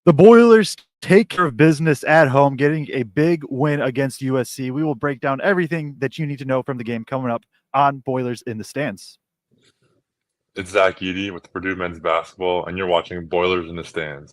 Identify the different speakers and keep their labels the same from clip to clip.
Speaker 1: The Boilers take care of business at home, getting a big win against USC. We will break down everything that you need to know from the game coming up on Boilers in the Stands.
Speaker 2: It's Zach Eady with Purdue men's basketball, and you're watching Boilers in the Stands.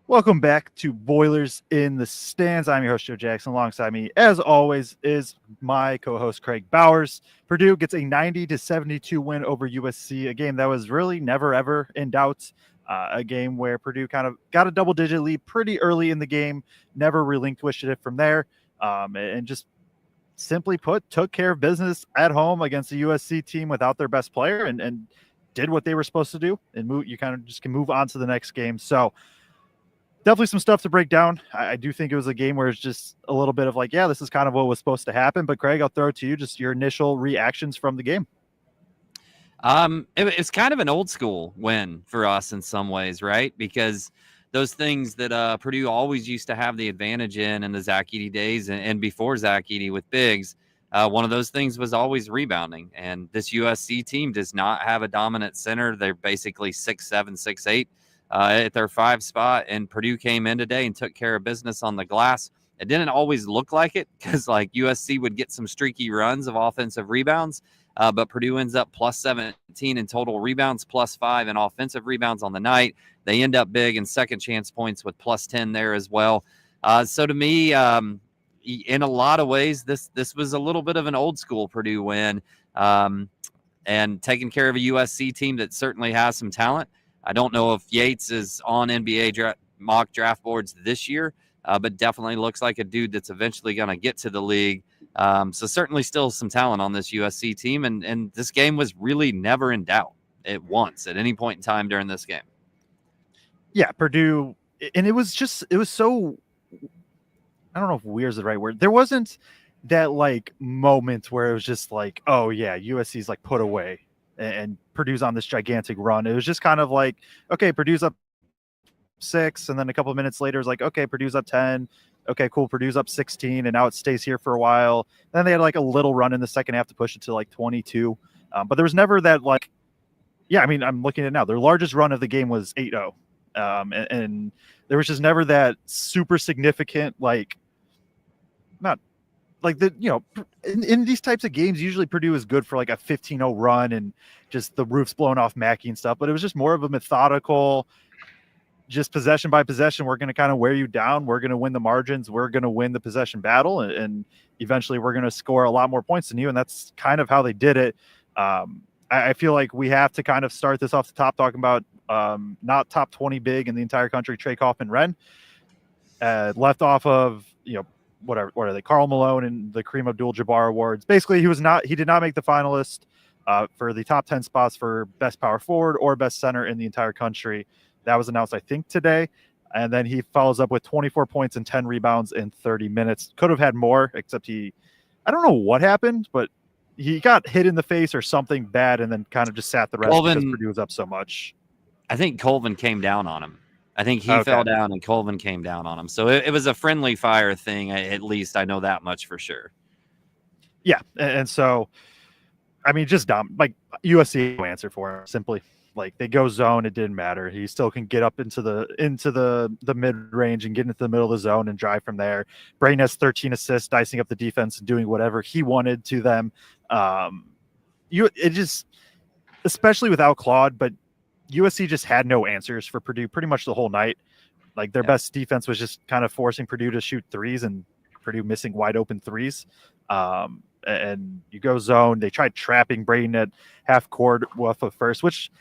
Speaker 1: Welcome back to Boilers in the Stands. I'm your host, Joe Jackson. Alongside me, as always, is my co-host, Kraig Bowers. Purdue gets a 90-72 win over USC, a game that was really never, ever in doubt. A game where Purdue kind of got a double-digit lead pretty early in the game, never relinquished it from there, and just simply put, took care of business at home against a USC team without their best player and did what they were supposed to do. And you kind of just can move on to the next game. So, definitely some stuff to break down. I do think it was a game where it's just a little bit of like, yeah, this is kind of what was supposed to happen. But Kraig, I'll throw it to you, just your initial reactions from the game.
Speaker 3: It's kind of an old school win for us in some ways, right? Because those things that Purdue always used to have the advantage in the Zach Eady days and before Zach Eady with bigs, one of those things was always rebounding. And this USC team does not have a dominant center. They're basically 6'7", 6'8". At their 5 spot, and Purdue came in today and took care of business on the glass. It didn't always look like it because like USC would get some streaky runs of offensive rebounds, but Purdue ends up plus 17 in total rebounds, plus 5 in offensive rebounds on the night. They end up big in second chance points with plus 10 there as well. So to me, in a lot of ways, this was a little bit of an old school Purdue win, and taking care of a USC team that certainly has some talent. I don't know if Yates is on NBA mock draft boards this year, but definitely looks like a dude that's eventually going to get to the league. So certainly still some talent on this USC team. And this game was really never in doubt at any point in time during this game.
Speaker 1: Yeah, Purdue. And it was so, I don't know if weird is the right word. There wasn't that like moment where it was just like, oh yeah, USC's like put away and Purdue's on this gigantic run. It was just kind of like, okay, Purdue's up 6, and then a couple of minutes later, it's like, okay, Purdue's up 10. Okay, cool. Purdue's up 16, and now it stays here for a while. Then they had like a little run in the second half to push it to like 22. But there was never that like, yeah, I mean, I'm looking at it now. Their largest run of the game was 8-0. And there was just never that super significant, like, not like in these types of games, usually Purdue is good for like a 15-0 run and just the roof's blown off Mackey and stuff. But it was just more of a methodical, just possession by possession. We're going to kind of wear you down. We're going to win the margins. We're going to win the possession battle. And eventually we're going to score a lot more points than you. And that's kind of how they did it. I feel like we have to kind of start this off the top talking about not top 20 big in the entire country, Trey Kaufman-Renn, left off of, what are they? Karl Malone and the Kareem Abdul-Jabbar Awards. Basically, he did not make the finalist for the top 10 spots for best power forward or best center in the entire country. That was announced, I think, today. And then he follows up with 24 points and 10 rebounds in 30 minutes. Could have had more, except I don't know what happened, but he got hit in the face or something bad and then kind of just sat the rest because Purdue was up so much.
Speaker 3: I think Colvin came down on him. I think he fell down and Colvin came down on him. So it was a friendly fire thing. At least I know that much for sure.
Speaker 1: Yeah. And so, I mean, just dumb. Like USC answer for him simply. Like they go zone, it didn't matter. He still can get up into the mid range and get into the middle of the zone and drive from there. Braden has 13 assists, dicing up the defense and doing whatever he wanted to them. It just, especially without Claude, but USC just had no answers for Purdue pretty much the whole night. Like their best defense was just kind of forcing Purdue to shoot threes and Purdue missing wide open threes. And you go zone. They tried trapping Braden at half court off of Furst, which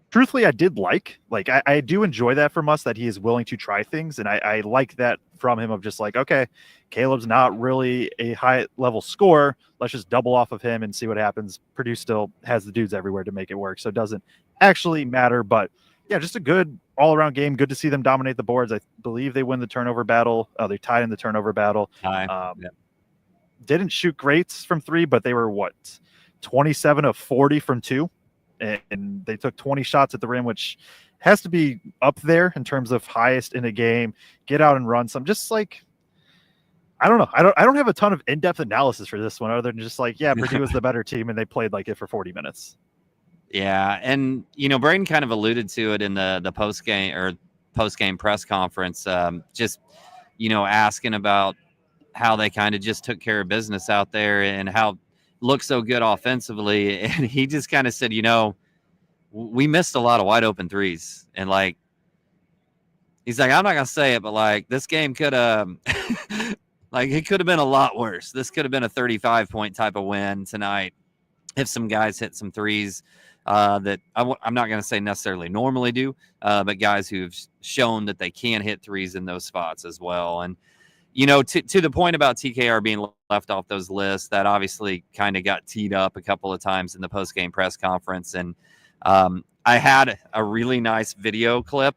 Speaker 1: truthfully, I did like I do enjoy that from us, that he is willing to try things. And I like that from him, of just like, okay, Caleb's not really a high level scorer. Let's just double off of him and see what happens. Purdue still has the dudes everywhere to make it work. So it doesn't actually matter. But yeah, just a good all around game. Good to see them dominate the boards. I believe they win the turnover battle. They tied in the turnover battle.
Speaker 3: Yeah.
Speaker 1: Didn't shoot great from three, but they were 27 of 40 from two. And they took 20 shots at the rim, which has to be up there in terms of highest in a game. Get out and run some. Just like, I don't know. I don't have a ton of in-depth analysis for this one, other than just like, yeah, Purdue was the better team and they played like it for 40 minutes.
Speaker 3: Yeah, and Braden kind of alluded to it in the post game press conference. Just asking about how they kind of just took care of business out there and how looked so good offensively. And he just kind of said, we missed a lot of wide open threes. And like, he's like, I'm not going to say it, but like this game could have, like it could have been a lot worse. This could have been a 35-point type of win tonight if some guys hit some threes that I'm not going to say necessarily normally do, but guys who've shown that they can hit threes in those spots as well. And, to the point about TKR being left off those lists, that obviously kind of got teed up a couple of times in the post-game press conference. And I had a really nice video clip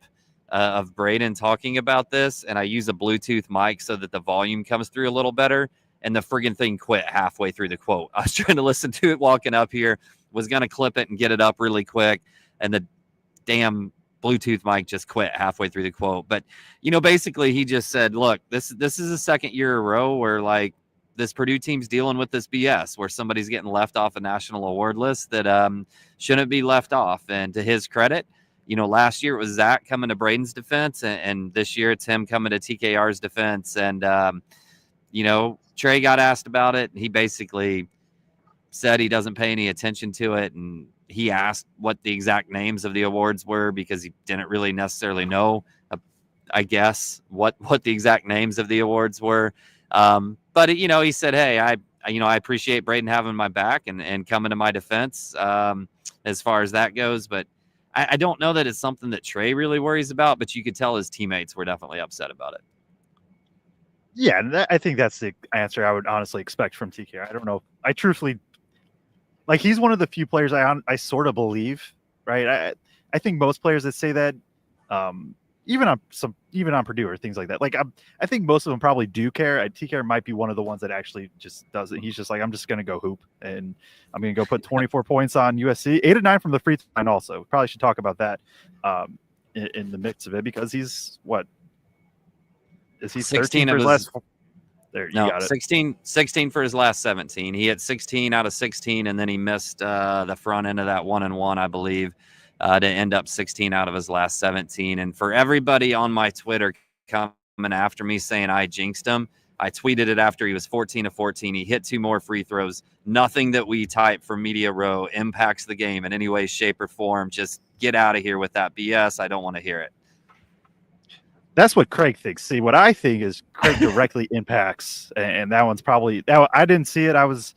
Speaker 3: of Braden talking about this, and I use a Bluetooth mic so that the volume comes through a little better, and the friggin' thing quit halfway through the quote. I was trying to listen to it walking up here, was going to clip it and get it up really quick, and the damn Bluetooth mic just quit halfway through the quote. But basically he just said, look, this is the second year in a row where like this Purdue team's dealing with this BS where somebody's getting left off a national award list that shouldn't be left off. And to his credit, last year it was Zach coming to Braden's defense, and this year it's him coming to TKR's defense. And Trey got asked about it, and he basically said he doesn't pay any attention to it, and he asked what the exact names of the awards were because he didn't really necessarily know, I guess, what the exact names of the awards were. But he said, hey, I appreciate Braden having my back and coming to my defense as far as that goes. But I don't know that it's something that Trey really worries about, but you could tell his teammates were definitely upset about it.
Speaker 1: Yeah, and I think that's the answer I would honestly expect from TK. I don't know. I truthfully, like, he's one of the few players I sort of believe, right? I think most players that say that, even on Purdue or things like that, like I think most of them probably do care. TK might be one of the ones that actually just doesn't. He's just like, I'm just gonna go hoop and I'm gonna go put 24 points on USC, 8 of 9 from the free throw line. Also, probably should talk about that in the mix of it, because he's what is he 13 for his last? There, you got it.
Speaker 3: 16 for his last 17. He had 16 out of 16, and then he missed the front end of that 1-and-1, I believe, to end up 16 out of his last 17. And for everybody on my Twitter coming after me saying I jinxed him, I tweeted it after he was 14 of 14. He hit 2 more free throws. Nothing that we type from Media Row impacts the game in any way, shape, or form. Just get out of here with that BS. I don't want to hear it.
Speaker 1: That's what Kraig thinks. See, what I think is Kraig directly impacts, and that one's probably that. I didn't see it. I was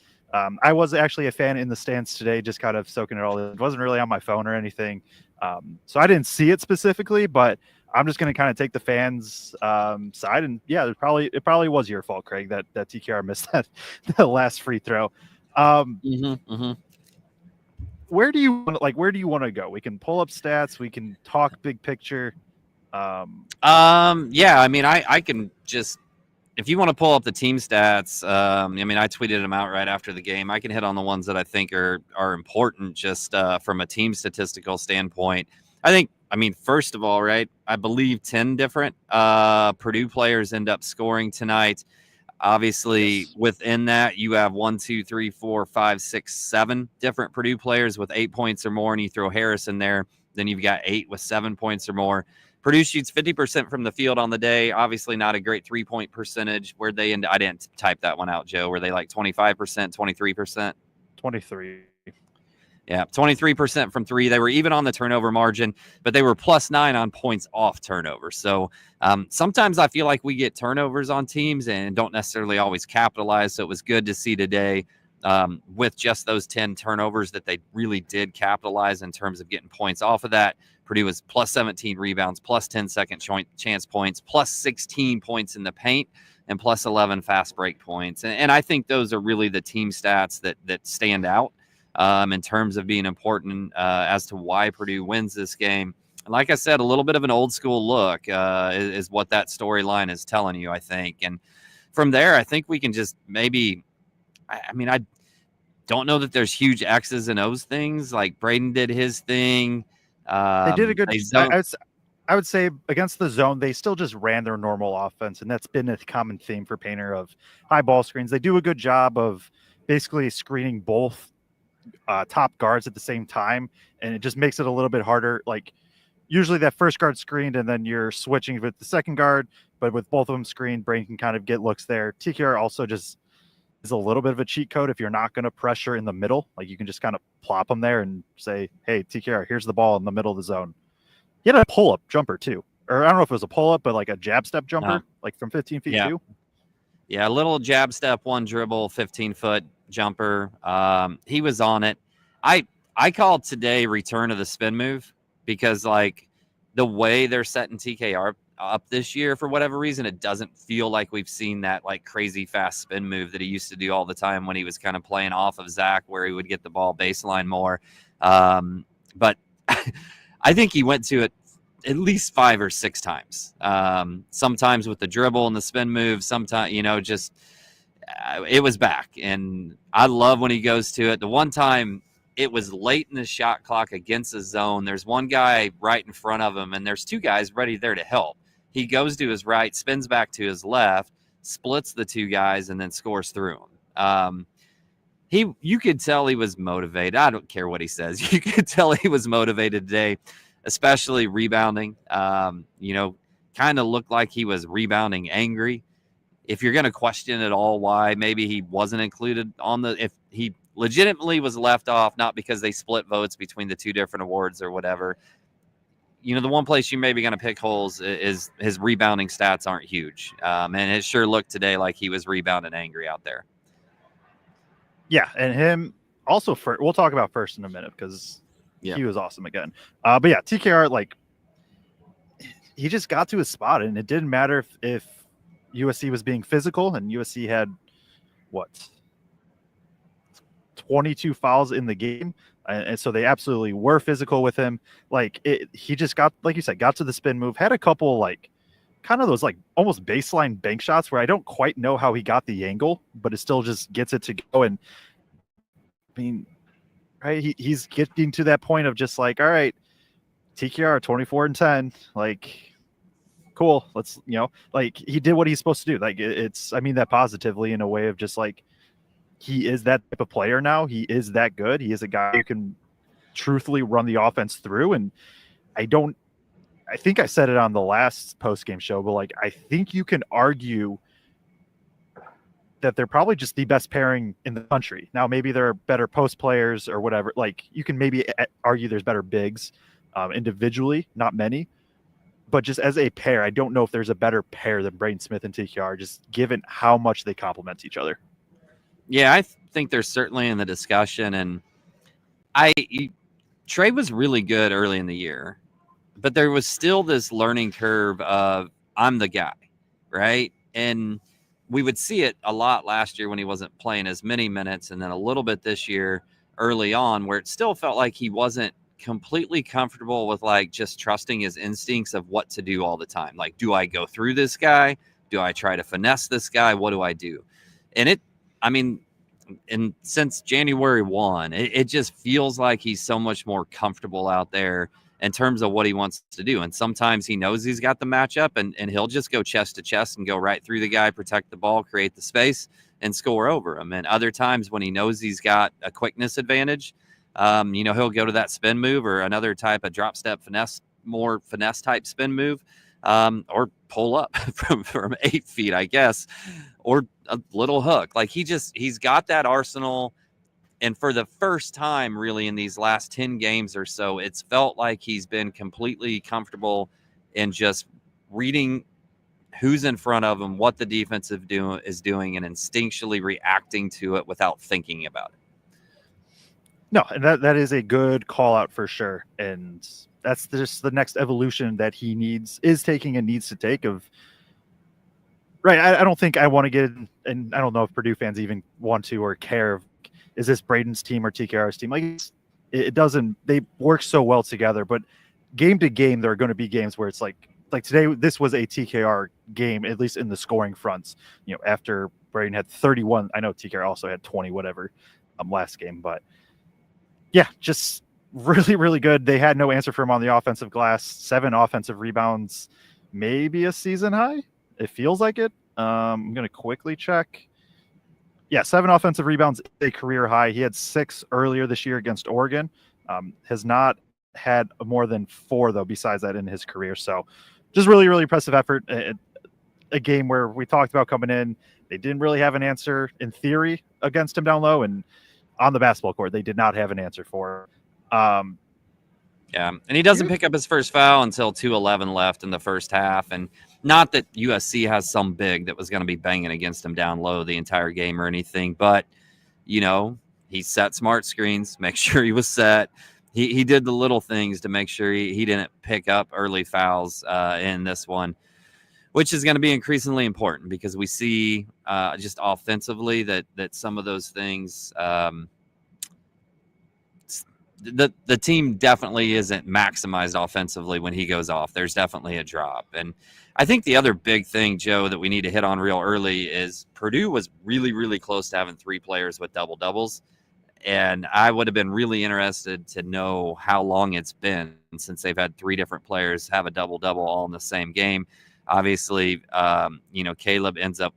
Speaker 1: actually a fan in the stands today, just kind of soaking it all in. It wasn't really on my phone or anything, so I didn't see it specifically. But I'm just going to kind of take the fans' side, and yeah, it probably was your fault, Kraig, that TKR missed that last free throw. Where do you want to go? We can pull up stats. We can talk big picture.
Speaker 3: Yeah, I mean, I can just, if you want to pull up the team stats, I mean, I tweeted them out right after the game. I can hit on the ones that I think are important just from a team statistical standpoint. I mean, first of all, right, I believe 10 different Purdue players end up scoring tonight. Obviously, yes. Within that, you have 1, 2, 3, 4, 5, 6, 7 different Purdue players with 8 points or more, and you throw Harris in there, then you've got 8 with 7 points or more. Purdue shoots 50% from the field on the day. Obviously not a great 3-point percentage. Where they end, I didn't type that one out, Joe. Were they like 25%, 23%?
Speaker 1: 23.
Speaker 3: Yeah, 23% from 3. They were even on the turnover margin, but they were +9 on points off turnover. So sometimes I feel like we get turnovers on teams and don't necessarily always capitalize. So it was good to see today with just those 10 turnovers that they really did capitalize in terms of getting points off of that. Purdue was plus 17 rebounds, plus 10 second chance points, plus 16 points in the paint, and plus 11 fast break points. And I think those are really the team stats that stand out in terms of being important as to why Purdue wins this game. Like I said, a little bit of an old school look is what that storyline is telling you, I think. And from there, I think we can just maybe, I don't know that there's huge X's and O's things. Like Braden did his thing.
Speaker 1: They did a good. I would say against the zone, they still just ran their normal offense, and that's been a common theme for Painter of high ball screens. They do a good job of basically screening both top guards at the same time, and it just makes it a little bit harder. Like usually that first guard screened, and then you're switching with the second guard, but with both of them screened, Braden can kind of get looks there. TKR also just is a little bit of a cheat code if you're not going to pressure in the middle. Like you can just kind of plop them there and say, hey, TKR, here's the ball in the middle of the zone. He had a pull-up jumper too. Or I don't know if it was a pull-up, but like a jab step jumper, like from 15 feet too.
Speaker 3: Yeah, a little jab step, one dribble, 15-foot jumper. He was on it. I called today return of the spin move because like the way they're setting TKR up this year, for whatever reason, it doesn't feel like we've seen that like crazy fast spin move that he used to do all the time when he was kind of playing off of Zach, where he would get the ball baseline more. But I think he went to it at least 5 or 6 times. Sometimes with the dribble and the spin move, sometimes, just it was back. And I love when he goes to it. The one time it was late in the shot clock against the zone. There's one guy right in front of him, and there's 2 guys ready there to help. He goes to his right, spins back to his left, splits the 2 guys, and then scores through him. You could tell he was motivated. I don't care what he says. You could tell he was motivated today, especially rebounding. Kind of looked like he was rebounding angry. If you're going to question at all why maybe he wasn't included if he legitimately was left off, not because they split votes between the 2 different awards or whatever. The one place you may be going to pick holes is his rebounding stats aren't huge. And it sure looked today like he was rebounding angry out there.
Speaker 1: Yeah, and him also, we'll talk about Furst in a minute because he was awesome again. But yeah, TKR, like, he just got to his spot, and it didn't matter if USC was being physical, and USC had, 22 fouls in the game. And so they absolutely were physical with him. Like, he just got, like you said, got to the spin move, had a couple, like, kind of those, like, almost baseline bank shots where I don't quite know how he got the angle, but it still just gets it to go. And, I mean, right, he's getting to that point of just like, all right, TKR 24-10, like, cool, let's, like, he did what he's supposed to do. Like, I mean that positively in a way of just like, he is that type of player now. He is that good. He is a guy who can truthfully run the offense through. And I think I said it on the last post-game show, but like, I think you can argue that they're probably just the best pairing in the country. Now, maybe there are better post players or whatever. Like, you can maybe argue there's better bigs individually, not many, but just as a pair, I don't know if there's a better pair than Braden Smith and TKR, just given how much they complement each other.
Speaker 3: Yeah, I think they're certainly in the discussion. And Trey was really good early in the year, but there was still this learning curve of I'm the guy, right? And we would see it a lot last year when he wasn't playing as many minutes, and then a little bit this year early on where it still felt like he wasn't completely comfortable with like just trusting his instincts of what to do all the time. Like, do I go through this guy? Do I try to finesse this guy? What do I do? And since January 1, it just feels like he's so much more comfortable out there in terms of what he wants to do. And sometimes he knows he's got the matchup and he'll just go chest to chest and go right through the guy, protect the ball, create the space, and score over him. And other times when he knows he's got a quickness advantage, he'll go to that spin move or another type of drop step more finesse type spin move, or pull up from 8 feet, I guess, or a little hook. Like he's got that arsenal. And for the first time really in these last 10 games or so, it's felt like he's been completely comfortable in just reading who's in front of him, what the defense is doing, and instinctually reacting to it without thinking about it.
Speaker 1: No, and that is a good call out for sure. And that's just the next evolution that he needs to take of. Right. I don't think I want to get, and I don't know if Purdue fans even want to or care. Is this Braden's team or TKR's team? Like it doesn't, they work so well together, but game to game, there are going to be games where it's like today, this was a TKR game, at least in the scoring fronts, after Braden had 31, I know TKR also had 20, whatever, last game, but yeah, just really, really good. They had no answer for him on the offensive glass, 7 offensive rebounds, maybe a season high. It feels like it. I'm going to quickly check. Yeah, 7 offensive rebounds, a career high. He had 6 earlier this year against Oregon. Has not had more than 4, though, besides that in his career. So just really, really impressive effort. A game where we talked about coming in, they didn't really have an answer in theory against him down low. And on the basketball court, they did not have an answer for him.
Speaker 3: Yeah, and he doesn't pick up his first foul until 2:11 left in the first half. And not that USC has some big that was going to be banging against him down low the entire game or anything, but, he set smart screens, make sure he was set. He did the little things to make sure he didn't pick up early fouls in this one, which is going to be increasingly important because we see just offensively that some of those things the team definitely isn't maximized offensively when he goes off. There's definitely a drop. And I think the other big thing, Joe, that we need to hit on real early is Purdue was really, really close to having 3 players with double-doubles. And I would have been really interested to know how long it's been since they've had 3 different players have a double-double all in the same game. Obviously, Caleb ends up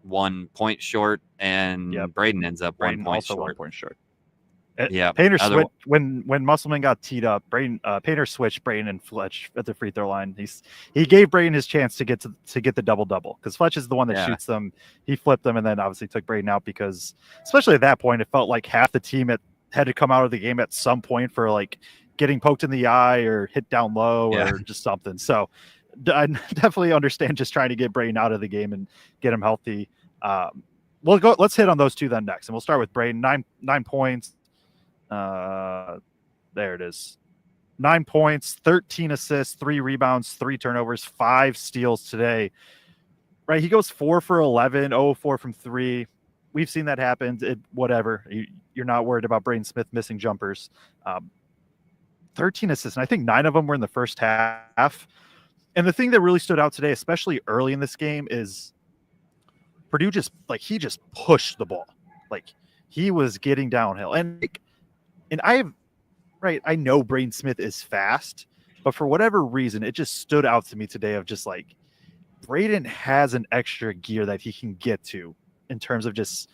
Speaker 3: 1 point short, and Braden ends up 1 point
Speaker 1: also
Speaker 3: short.
Speaker 1: 1 point short.
Speaker 3: Yeah,
Speaker 1: Painter switched when Musselman got teed up. Painter switched Braden and Fletch at the free throw line. He gave Braden his chance to get the double because Fletch is the one that shoots them. He flipped them and then obviously took Braden out because, especially at that point, it felt like half the team had to come out of the game at some point for like getting poked in the eye or hit down low or just something. So I definitely understand just trying to get Braden out of the game and get him healthy. Let's hit on those 2 then next, and we'll start with Braden. 9 points. There it is. 9 points, 13 assists, 3 rebounds, 3 turnovers, 5 steals today. Right, he goes 4 for 11, 0-4 from 3. We've seen that happen. Whatever. You're not worried about Braden Smith missing jumpers. 13 assists, and I think 9 of them were in the first half. And the thing that really stood out today, especially early in this game, is Purdue just pushed the ball. Like he was getting downhill. And I know Braden Smith is fast, but for whatever reason, it just stood out to me today of just like Braden has an extra gear that he can get to in terms of just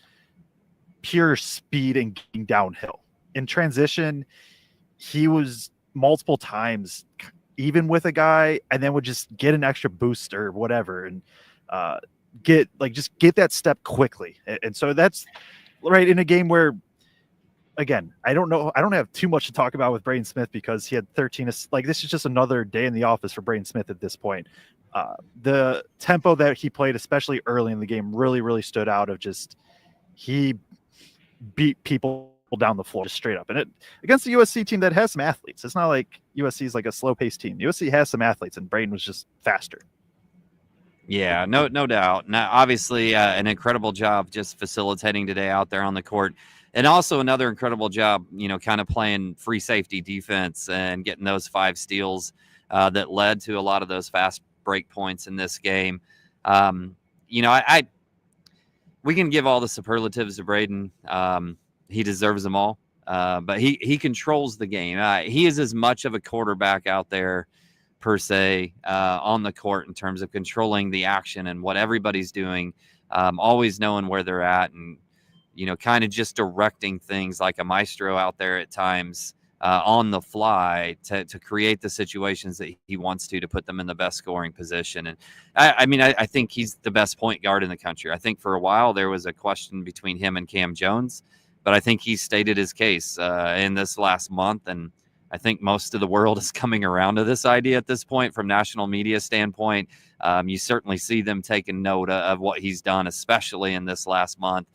Speaker 1: pure speed and getting downhill. In transition, he was multiple times even with a guy and then would just get an extra boost or whatever and get that step quickly. And so that's right in a game where, again, I don't know. I don't have too much to talk about with Braden Smith because he had 13. This is just another day in the office for Braden Smith at this point. The tempo that he played, especially early in the game, really, really stood out of just he beat people down the floor just straight up. And against the USC team that has some athletes. It's not like USC is like a slow-paced team. USC has some athletes, and Braden was just faster.
Speaker 3: Yeah, no doubt. Now, obviously, an incredible job just facilitating today out there on the court. And also another incredible job, kind of playing free safety defense and getting those 5 steals that led to a lot of those fast break points in this game. We can give all the superlatives to Braden. He deserves them all. But he controls the game. He is as much of a quarterback out there per se on the court in terms of controlling the action and what everybody's doing, always knowing where they're at and kind of just directing things like a maestro out there at times on the fly to create the situations that he wants to put them in the best scoring position. And I think he's the best point guard in the country. I think for a while there was a question between him and Cam Jones, but I think he stated his case in this last month. And I think most of the world is coming around to this idea at this point from national media standpoint. You certainly see them taking note of what he's done, especially in this last month.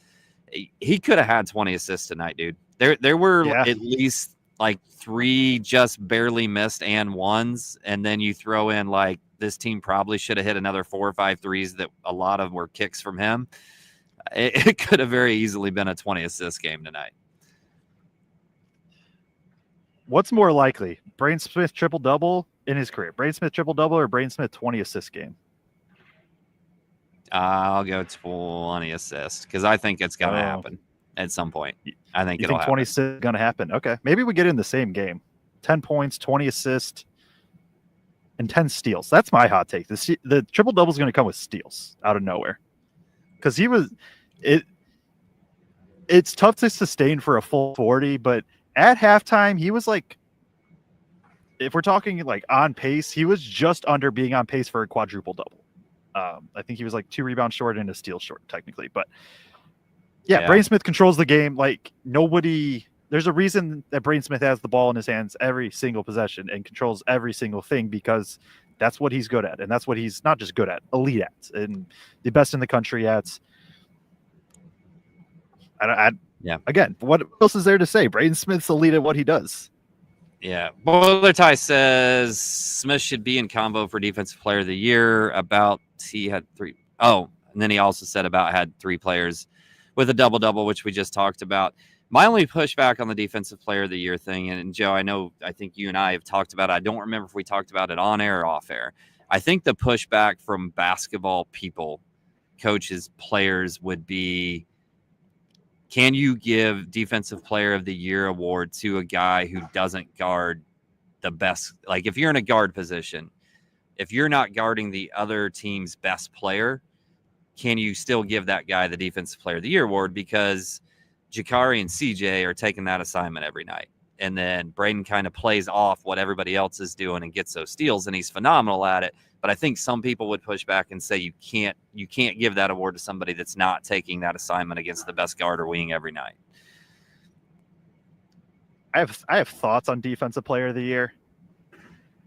Speaker 3: He could have had 20 assists tonight, dude. There were at least like 3 just barely missed and ones, and then you throw in like this team probably should have hit another 4 or 5 threes that a lot of were kicks from him. It could have very easily been a 20 assist game tonight.
Speaker 1: What's more likely, Braden Smith triple-double in his career? Braden Smith triple-double or Braden Smith 20 assist game?
Speaker 3: I'll go 20 assists because I think it's going to happen at some point. I think it'll happen.
Speaker 1: 20 assists is going to happen? Okay. Maybe we get in the same game. 10 points, 20 assists, and 10 steals. That's my hot take. The triple-double is going to come with steals out of nowhere. Because it's tough to sustain for a full 40, but at halftime, he was like, if we're talking like on pace, he was just under being on pace for a quadruple-double. I think he was like 2 rebounds short and a steal short, technically. But yeah, Braden Smith controls the game like nobody. There's a reason that Braden Smith has the ball in his hands every single possession and controls every single thing, because that's what he's good at. And that's what he's not just good at, elite at, and the best in the country at. Again, what else is there to say? Braden Smith's elite at what he does.
Speaker 3: Yeah. Boiler Tie says Smith should be in combo for Defensive Player of the Year. He had 3. Oh, and then he also said had 3 players with a double-double, which we just talked about. My only pushback on the Defensive Player of the Year thing, and Joe, I think you and I have talked about it. I don't remember if we talked about it on air or off air. I think the pushback from basketball people, coaches, players would be, can you give Defensive Player of the Year award to a guy who doesn't guard the best? Like if you're in a guard position, if you're not guarding the other team's best player, can you still give that guy the Defensive Player of the Year award? Because Jakari and CJ are taking that assignment every night. And then Braden kind of plays off what everybody else is doing and gets those steals, and he's phenomenal at it. But I think some people would push back and say you can't give that award to somebody that's not taking that assignment against the best guard or wing every night.
Speaker 1: I have thoughts on Defensive Player of the Year,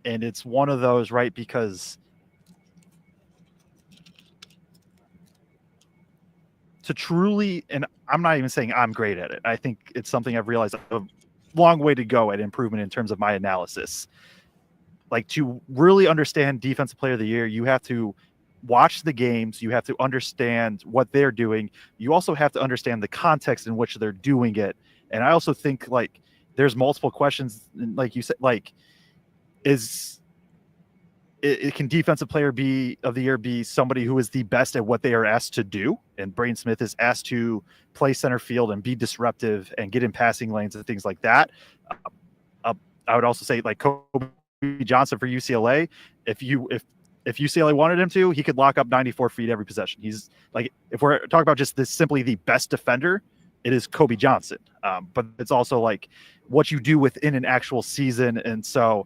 Speaker 1: and it's one of those, right? Because to truly, and I'm not even saying I'm great at it. I think it's something I've realized a long way to go at improvement in terms of my analysis. Like, to really understand Defensive Player of the Year, you have to watch the games. You have to understand what they're doing. You also have to understand the context in which they're doing it. And I also think, like, there's multiple questions. Like you said, like, can Defensive Player of the Year be somebody who is the best at what they are asked to do? And Braden Smith is asked to play center field and be disruptive and get in passing lanes and things like that. I would also say, like, Kobe Johnson for UCLA. If UCLA wanted him to, he could lock up 94 feet every possession. He's like, if we're talking about just this simply the best defender, it is Kobe Johnson. But it's also like what you do within an actual season. And so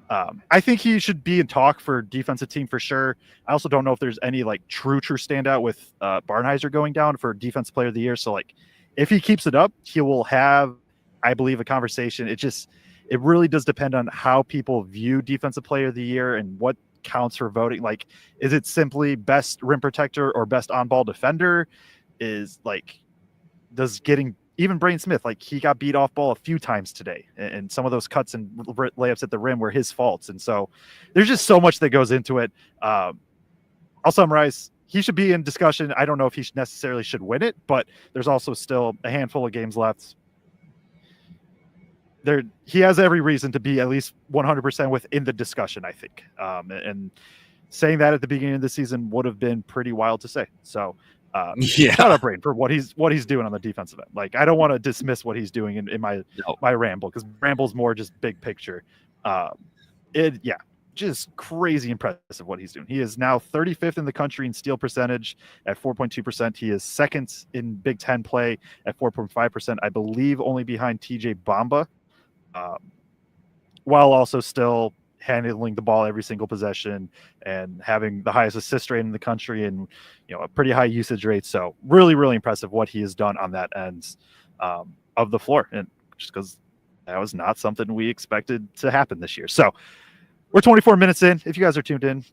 Speaker 1: I think he should be in talk for defensive team for sure. I also don't know if there's any like true standout with Barnhizer going down for Defensive Player of the Year. So like, if he keeps it up, he will have, I believe, a conversation. It really does depend on how people view Defensive Player of the Year and what counts for voting. Like, is it simply best rim protector or best on-ball defender? Is like, does getting even Braden Smith, like, he got beat off ball a few times today, and some of those cuts and layups at the rim were his faults. And so there's just so much that goes into it. I'll summarize. He should be in discussion. I don't know if he necessarily should win it, but there's also still a handful of games left. He has every reason to be at least 100% within the discussion, I think. And saying that at the beginning of the season would have been pretty wild to say. So shout out Braden for what he's doing on the defensive end. Like, I don't want to dismiss what he's doing in my ramble, because ramble's more just big picture. Just crazy impressive what he's doing. He is now 35th in the country in steal percentage at 4.2%. He is second in Big Ten play at 4.5%. I believe only behind TJ Bamba. While also still handling the ball every single possession and having the highest assist rate in the country and, a pretty high usage rate. So really, really impressive what he has done on that end of the floor. And just because that was not something we expected to happen this year. So we're 24 minutes in. If you guys are tuned in,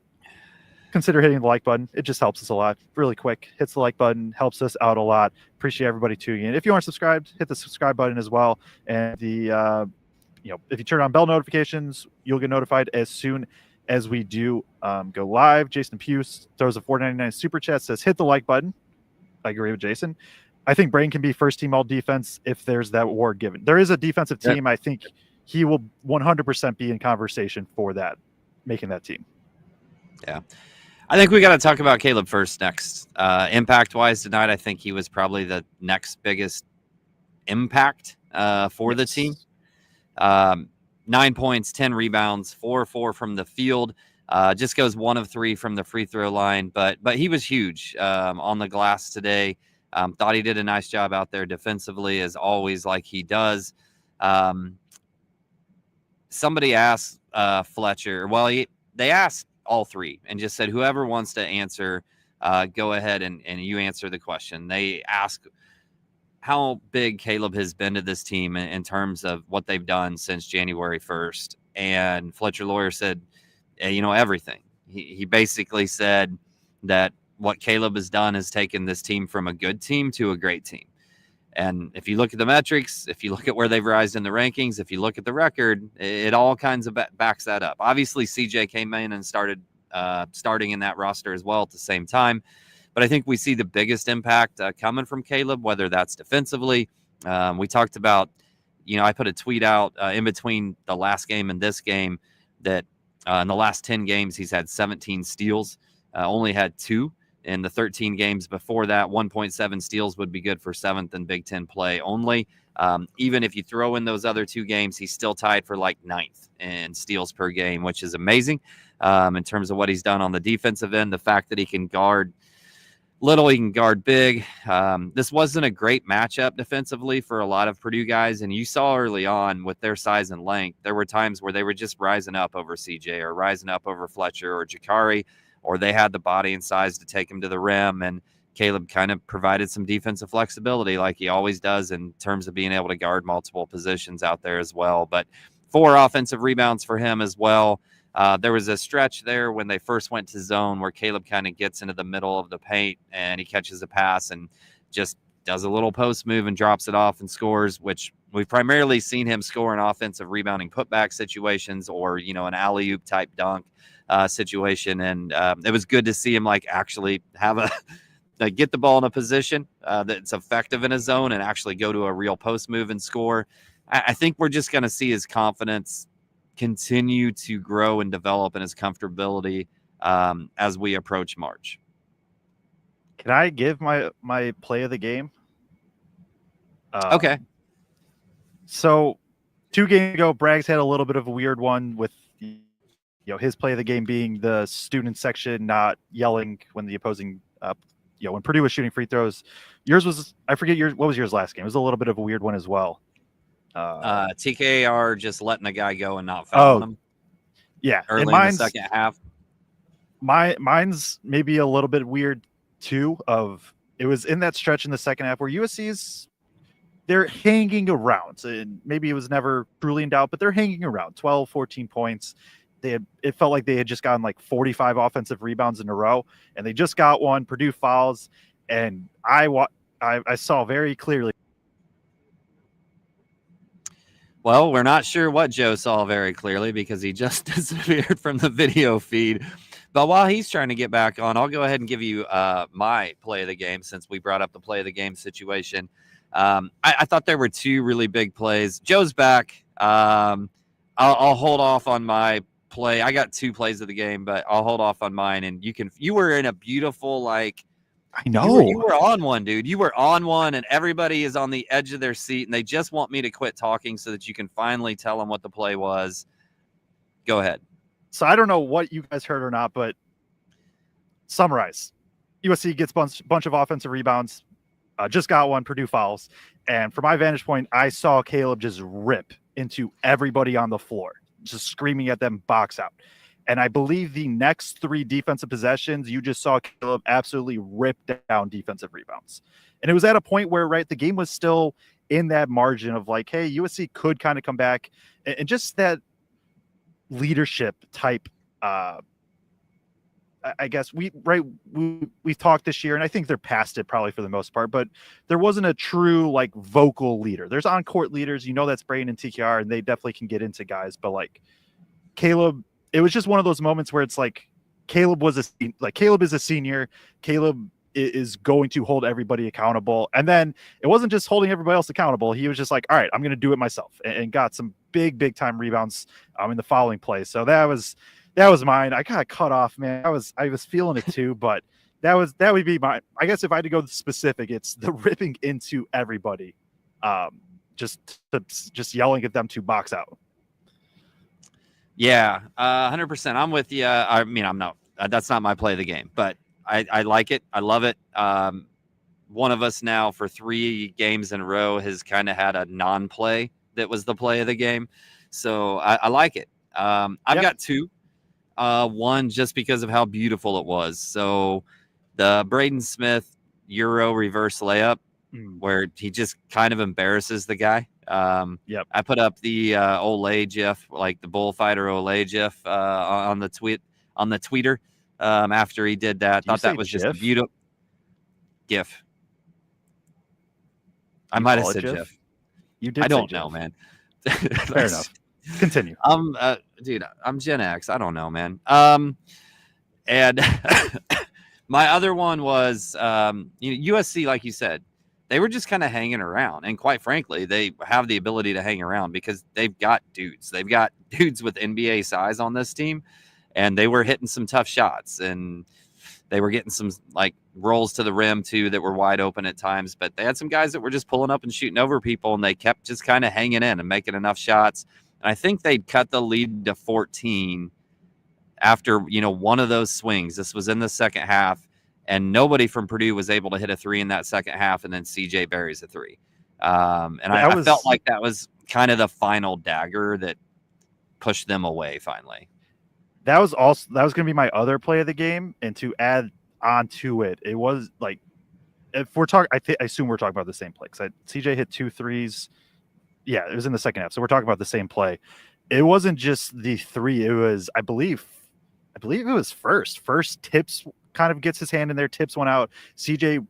Speaker 1: consider hitting the like button. It just helps us a lot. Really quick, hits the like button, helps us out a lot. Appreciate everybody tuning in. If you aren't subscribed, hit the subscribe button as well. And the if you turn on bell notifications, you'll get notified as soon as we do go live. Jason Puce throws a $4.99 super chat, says hit the like button. I agree with Jason. I think Braden can be first team all defense if there's that award given. There is a defensive team. I think he will 100% be in conversation for that, making that team.
Speaker 3: Yeah. I think we got to talk about Caleb Furst next. Impact wise tonight, I think he was probably the next biggest impact for the team. 9 points, 10 rebounds, 4-4 from the field. Just goes 1 of 3 from the free throw line, but he was huge on the glass today. Thought he did a nice job out there defensively, as always, like he does. Somebody asked Fletcher. Well, they asked all three and just said, whoever wants to answer, go ahead and you answer the question. They ask how big Caleb has been to this team in terms of what they've done since January 1st. And Fletcher Lawyer said, everything. He basically said that what Caleb has done is taken this team from a good team to a great team. And if you look at the metrics, if you look at where they've risen in the rankings, if you look at the record, it all kinds of backs that up. Obviously, CJ came in and started starting in that roster as well at the same time. But I think we see the biggest impact coming from Caleb, whether that's defensively. We talked about, I put a tweet out in between the last game and this game that in the last 10 games, he's had 17 steals, only had 2. In the 13 games before that, 1.7 steals would be good for 7th in Big Ten play only. Even if you throw in those other 2 games, he's still tied for like 9th in steals per game, which is amazing in terms of what he's done on the defensive end. The fact that he can guard little, he can guard big. This wasn't a great matchup defensively for a lot of Purdue guys, and you saw early on with their size and length, there were times where they were just rising up over CJ or rising up over Fletcher or Jakari, or they had the body and size to take him to the rim, and Caleb kind of provided some defensive flexibility like he always does in terms of being able to guard multiple positions out there as well. But 4 offensive rebounds for him as well. There was a stretch there when they first went to zone where Caleb kind of gets into the middle of the paint and he catches a pass and just does a little post move and drops it off and scores, which we've primarily seen him score in offensive rebounding putback situations or, an alley-oop type dunk situation. And it was good to see him actually have get the ball in a position that's effective in a zone and actually go to a real post move and score. I think we're just going to see his confidence continue to grow and develop in his comfortability as we approach March.
Speaker 1: Can I give my play of the game?
Speaker 3: Okay.
Speaker 1: So 2 games ago, Braggs had a little bit of a weird one with his play of the game being the student section not yelling when the opposing when Purdue was shooting free throws. Yours was, I forget what was yours last game? It was a little bit of a weird one as well.
Speaker 3: TKR just letting a guy go and not fouling him.
Speaker 1: Yeah.
Speaker 3: Early in the second half.
Speaker 1: Mine's maybe a little bit weird too. It was in that stretch in the second half where USC's they're hanging around, and maybe it was never truly in doubt, but they're hanging around 12, 14 points. It felt like they had just gotten 45 offensive rebounds in a row, and they just got one. Purdue fouls, and I saw very clearly.
Speaker 3: Well, we're not sure what Joe saw very clearly because he just disappeared from the video feed. But while he's trying to get back on, I'll go ahead and give you my play of the game since we brought up the play of the game situation. I thought there were 2 really big plays. Joe's back. I'll hold off on my play. I got 2 plays of the game, but I'll hold off on mine. And you were in a beautiful, I know you were on one, dude. You were on one, and everybody is on the edge of their seat, and they just want me to quit talking so that you can finally tell them what the play was. Go ahead.
Speaker 1: So I don't know what you guys heard or not, but summarize. USC gets bunch of offensive rebounds. Just got one. Purdue fouls. And from my vantage point, I saw Caleb just rip into everybody on the floor, just screaming at them, box out. And I believe the next 3 defensive possessions, you just saw Caleb absolutely rip down defensive rebounds. And it was at a point where, the game was still in that margin of like, hey, USC could kind of come back, and just that leadership type. I guess we've talked this year, and I think they're past it probably for the most part, but there wasn't a true like vocal leader. There's on-court leaders, that's Braden and TKR, and they definitely can get into guys, but like Caleb, it was just one of those moments where it's like Caleb is a senior. Caleb is going to hold everybody accountable, and then it wasn't just holding everybody else accountable. He was just like, all right, I'm going to do it myself, and got some big time rebounds in the following play. So that was mine. I got cut off, man. I was feeling it too, but that would be mine. I guess if I had to go specific, it's the ripping into everybody, just yelling at them to box out.
Speaker 3: Yeah, 100%. I'm with you. I mean, I'm not. That's not my play of the game, but I like it. I love it. One of us now for 3 games in a row has kind of had a non-play that was the play of the game, so I like it. I've got 2. One just because of how beautiful it was. So the Braden Smith Euro reverse layup, where he just kind of embarrasses the guy. I put up the Olay GIF, like the bullfighter Olay GIF, on the tweeter after he did that. Thought that was just a beautiful GIF. I might have said GIF.
Speaker 1: You did.
Speaker 3: I don't know, man.
Speaker 1: Fair enough. Continue.
Speaker 3: Dude, I'm Gen X. I don't know, man. And my other one was USC, like you said, they were just kind of hanging around. And quite frankly, they have the ability to hang around because they've got dudes. They've got dudes with NBA size on this team, and they were hitting some tough shots, and they were getting some like rolls to the rim too that were wide open at times. But they had some guys that were just pulling up and shooting over people, and they kept just kind of hanging in and making enough shots. And I think they'd cut the lead to 14 after, one of those swings. This was in the second half, and nobody from Purdue was able to hit a 3 in that second half, and then CJ buries a 3. I felt like that was kind of the final dagger that pushed them away finally.
Speaker 1: That was going to be my other play of the game, and to add on to it, it was like, if we're talking, I assume we're talking about the same play, because CJ hit 2 threes. Yeah, it was in the second half. So we're talking about the same play. It wasn't just the 3. It was, I believe it was Furst. Furst tips, kind of gets his hand in there, tips one out. CJ,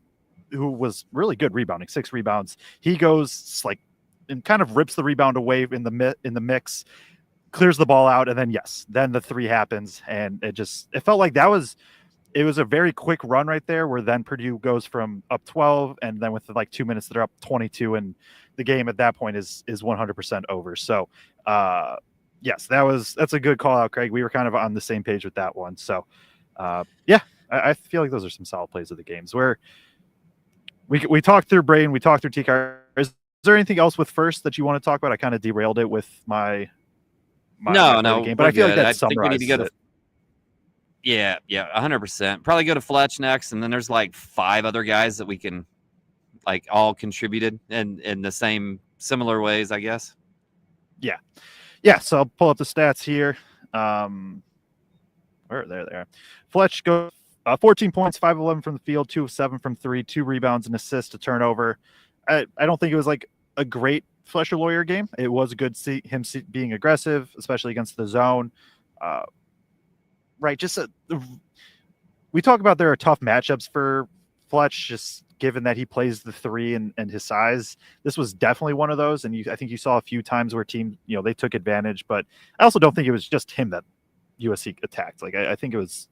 Speaker 1: who was really good rebounding, 6 rebounds, he goes like and kind of rips the rebound away in the mix, clears the ball out, and then the 3 happens, and it felt like it was a very quick run right there, where then Purdue goes from up 12, and then with like 2 minutes, they're up 22, and the game at that point is 100% over. So, yes, that's a good call out, Kraig. We were kind of on the same page with that one. So, I feel like those are some solid plays of the games where we talked through Braden, we talked through TKR. Is there anything else with Furst that you want to talk about? I kind of derailed it with my game, but I feel like that summarizes it.
Speaker 3: Yeah, 100%. Probably go to Fletch next, and then there's like 5 other guys that we can like all contributed in the similar ways, I guess.
Speaker 1: Yeah. So I'll pull up the stats here. There they are. Fletch goes 14 points, 5 of 11 from the field, 2 of 7 from 3, 2 rebounds, an assist, a turnover. I don't think it was like a great Fletcher Lawyer game. It was good to see him being aggressive, especially against the zone. Right. We talk about there are tough matchups for Fletch, just given that he plays the 3 and his size. This was definitely one of those. And I think you saw a few times where teams, they took advantage, but I also don't think it was just him that USC attacked. Like, I think it was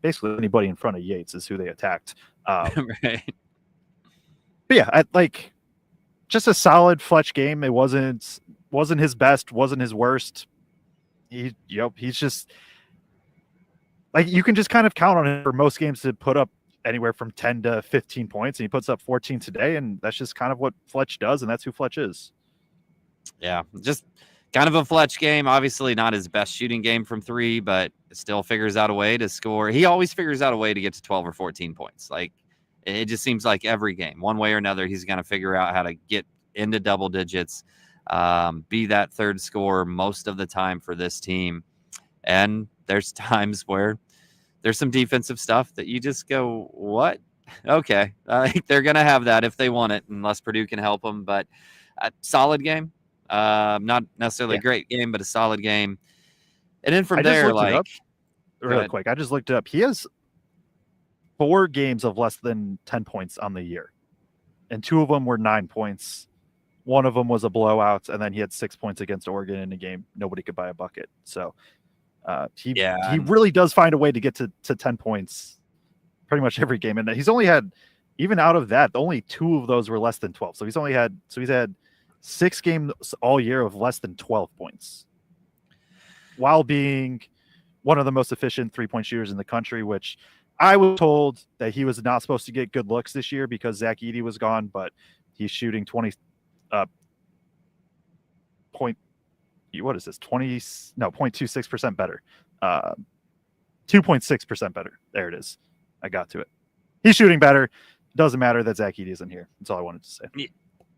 Speaker 1: basically anybody in front of Yates is who they attacked.
Speaker 3: Right.
Speaker 1: But yeah, just a solid Fletch game. It wasn't his best, wasn't his worst. He's just like, you can just kind of count on him for most games to put up anywhere from 10 to 15 points, and he puts up 14 today, and that's just kind of what Fletch does, and that's who Fletch is. Yeah,
Speaker 3: just kind of a Fletch game. Obviously not his best shooting game from 3, but still figures out a way to score. He always figures out a way to get to 12 or 14 points. Like, it just seems like every game, one way or another, he's going to figure out how to get into double digits, be that third scorer most of the time for this team. And there's times where there's some defensive stuff that you just go, what? Okay. They're going to have that if they want it, unless Purdue can help them. But A solid game. Not necessarily a great game, but a solid game. And then from
Speaker 1: I just
Speaker 3: there,
Speaker 1: looked it
Speaker 3: like,
Speaker 1: up really quick. I just looked it up. He has 4 games of less than 10 points on the year, and 2 of them were 9 points. One of them was a blowout, and then he had 6 points against Oregon in a game nobody could buy a bucket. So he really does find a way to get to 10 points pretty much every game. And he's only had, even out of that, only 2 of those were less than 12. So he's had 6 games all year of less than 12 points, while being one of the most efficient 3-point shooters in the country, which I was told that he was not supposed to get good looks this year because Zach Edey was gone, but he's shooting 0.26% better. 2.6% better. There it is. I got to it. He's shooting better. Doesn't matter that Zach Edey isn't here. That's all I wanted to say.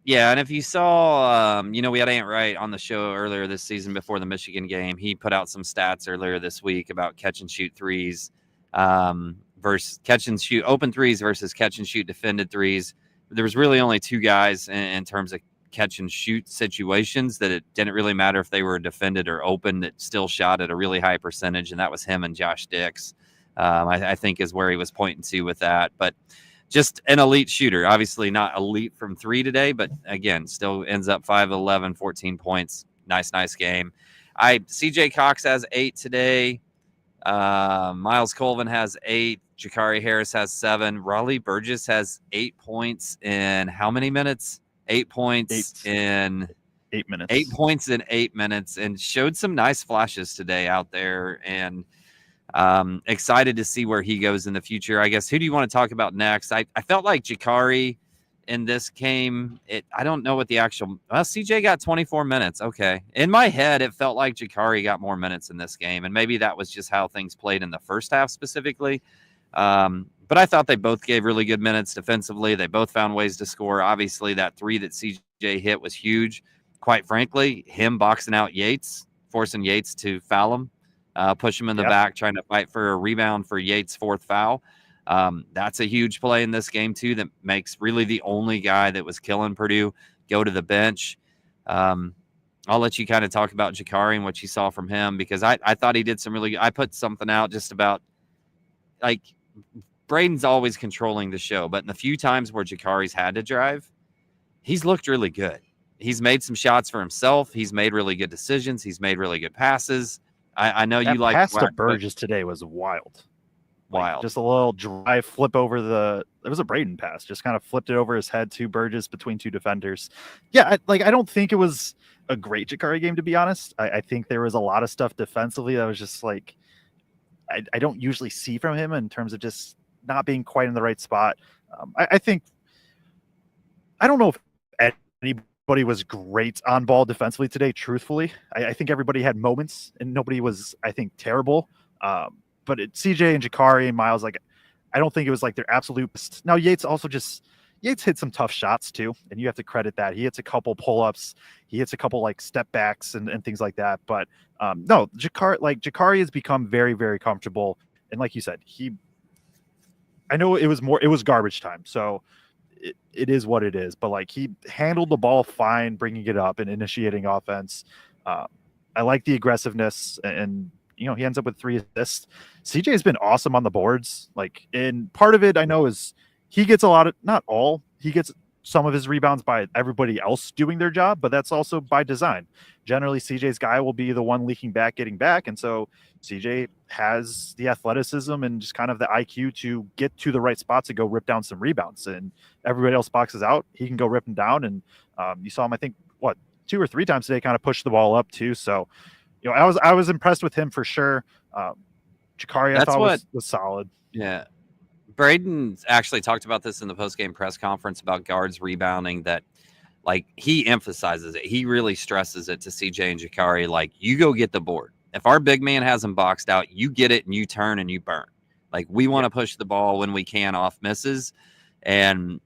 Speaker 3: Yeah, and if you saw, we had Ant Wright on the show earlier this season before the Michigan game. He put out some stats earlier this week about catch and shoot threes versus catch and shoot open threes versus catch and shoot defended threes. There was really only 2 guys in terms of catch and shoot situations that it didn't really matter if they were defended or open, that still shot at a really high percentage, and that was him and Josh Dix. I think is where he was pointing to with that. But just an elite shooter. Obviously not elite from 3 today, but again, still ends up 5-11, 14 points. Nice game. CJ Cox has 8 today. Miles Colvin has 8. Jakari Harris has 7. Raleigh Burgess has 8 points in how many minutes? 8 points in
Speaker 1: 8 minutes.
Speaker 3: 8 points in 8 minutes, and showed some nice flashes today out there. And excited to see where he goes in the future. I guess, who do you want to talk about next? I felt like Jakari in this game, I don't know what the actual, CJ got 24 minutes. Okay. In my head, it felt like Jakari got more minutes in this game, and maybe that was just how things played in the first half specifically. But I thought they both gave really good minutes defensively. They both found ways to score. Obviously, that 3 that CJ hit was huge. Quite frankly, him boxing out Yates, forcing Yates to foul him, push him in the back, trying to fight for a rebound for Yates' 4th foul. That's a huge play in this game, too, that makes really the only guy that was killing Purdue go to the bench. I'll let you kind of talk about Jakari and what you saw from him, because I thought he did some really good. I put something out just about, like, Braden's always controlling the show, but in the few times where Jakari's had to drive, he's looked really good. He's made some shots for himself. He's made really good decisions. He's made really good passes. I know
Speaker 1: that
Speaker 3: you like
Speaker 1: pass to Burgess today was wild.
Speaker 3: Wild.
Speaker 1: Just a little drive flip over it was a Braden pass. Just kind of flipped it over his head to Burgess between 2 defenders. Yeah, I don't think it was a great Jakari game, to be honest. I think there was a lot of stuff defensively that was just like I don't usually see from him in terms of just not being quite in the right spot. I think, I don't know if anybody was great on ball defensively today, truthfully. I think everybody had moments and nobody was, I think, terrible. But CJ and Jakari and Miles, like, I don't think it was like their absolute best. Now, Yates hit some tough shots too, and you have to credit that. He hits a couple pull-ups, he hits a couple like step backs and things like that. But no, Jakari has become very, very comfortable. And like you said, I know it was garbage time, so it is what it is. But like, he handled the ball fine, bringing it up and initiating offense. I like the aggressiveness, and he ends up with 3 assists. CJ has been awesome on the boards. Like, and part of it I know is he gets a lot of, not all, he gets some of his rebounds by everybody else doing their job, but that's also by design. Generally, CJ's guy will be the one leaking back, getting back. And so CJ has the athleticism and just kind of the IQ to get to the right spots to go rip down some rebounds. And everybody else boxes out, he can go rip them down. And you saw him, I think, 2 or 3 times today, kind of push the ball up too. So, I was impressed with him for sure. Jakari, I thought was solid.
Speaker 3: Yeah. Braden actually talked about this in the post-game press conference about guards rebounding, that like he emphasizes it. He really stresses it to CJ and Jakari. Like, you go get the board. If our big man has him boxed out, you get it and you turn and you burn. Like, we want to push the ball when we can off misses. And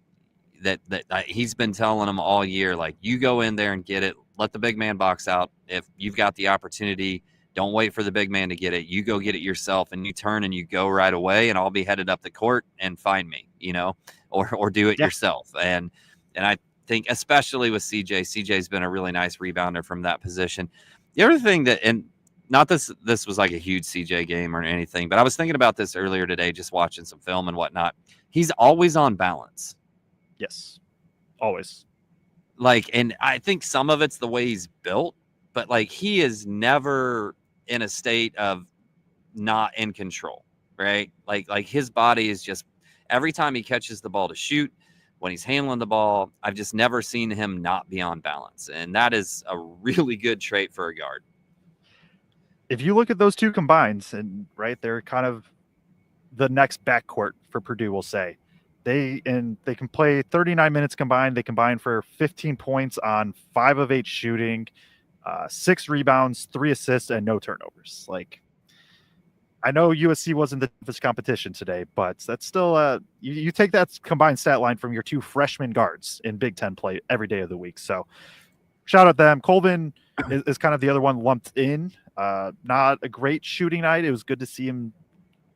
Speaker 3: that he's been telling them all year, like, you go in there and get it. Let the big man box out. If you've got the opportunity, don't wait for the big man to get it. You go get it yourself, and you turn and you go right away, and I'll be headed up the court and find me, or do it yourself. And I think, especially with CJ. CJ's been a really nice rebounder from that position. The other thing that, and not this was like a huge CJ game or anything, but I was thinking about this earlier today, just watching some film and whatnot. He's always on balance.
Speaker 1: Yes, always.
Speaker 3: Like, and I think some of it's the way he's built, but like he is never in a state of not in control, right? Like his body is just, every time he catches the ball to shoot, when he's handling the ball, I've just never seen him not be on balance. And that is a really good trait for a guard.
Speaker 1: If you look at those two combined, and right, they're kind of the next backcourt for Purdue, we'll say. They can play 39 minutes combined. They combine for 15 points on 5 of 8 shooting, 6 rebounds, 3 assists, and no turnovers. Like, I know USC wasn't the toughest competition today, but that's still you take that combined stat line from your 2 freshman guards in Big Ten play every day of the week. So shout out them. Colvin is kind of the other one lumped in. Not a great shooting night. It was good to see him.